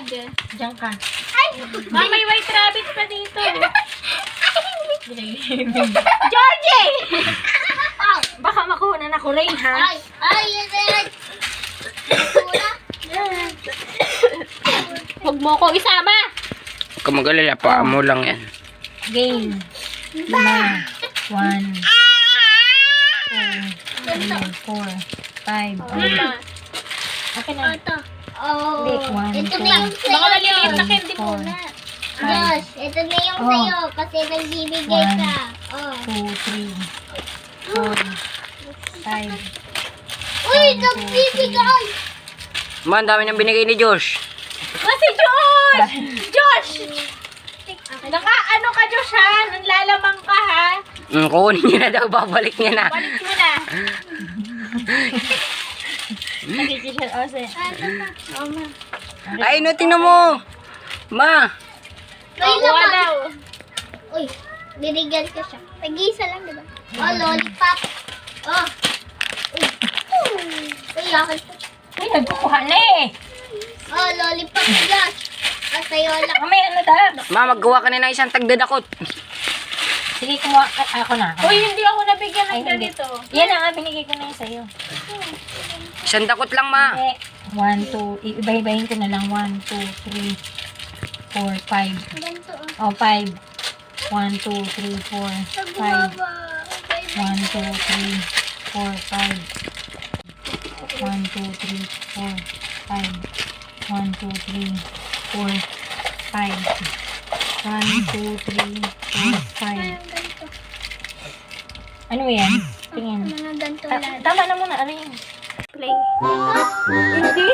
bag. Diyan ka. Ma, may white rabbit pa dito. Georgie! Baka makuha na ako rin, ha? Huwag mo ko isama. Kung mag-alala, paa mo lang yan. Game. 5. 1, 2, 3, 4, 5. Okay na. Oh, Hindi, 1, ito 2, na yung Baka sa'yo. maliliit na candy muna. Josh, ito na yung Oh. sa'yo kasi nagbibigay One. ka. Oh. 2, 3, 4, 5. Uy, nagbibigay! Ma, ang dami nang binigay ni Josh. Kasi Josh! Josh! Naka-ano ka, Josh, ha? Nanlalamang ka, ha? Kukunin niya na daw, babalik niya na. Balik mo na. Nagkikisyan. O, sige. Ay, no, tingnan mo. Ma, May Kuha laman. daw. Uy, binigyan ko siya. Tag-isa lang, diba? Oh, lollipop. Oh. Uy, akin po. Ay, nagkukuha na eh. Oh, lollipop ni Josh. Oh, sa'yo lang. Mamaya na daw. ma, maggawa ka na ng isang tagdadakot. Sige, kumuha. Ako na. Uy, hindi ako nabigyan ng Ay, hindi. ganito. Yan na nga, binigay ko na yun sa'yo. Isang dakot lang, ma. Hindi. 1, 2, iba-ibahin ko na lang. 1, 2, 3, 4, 5. Ganito, O, oh. 5. 1, 2, 3, 4, 5. 1, 2, 3, 4, 5. 1, 2, 3, 4, 5. 1, 2, 3, 4, 5. 1, 2, 3, 4, 5. Ano yan? Tingin. Mga ganito Ah, lang. tama na muna. Ano yan? Play. Hindi.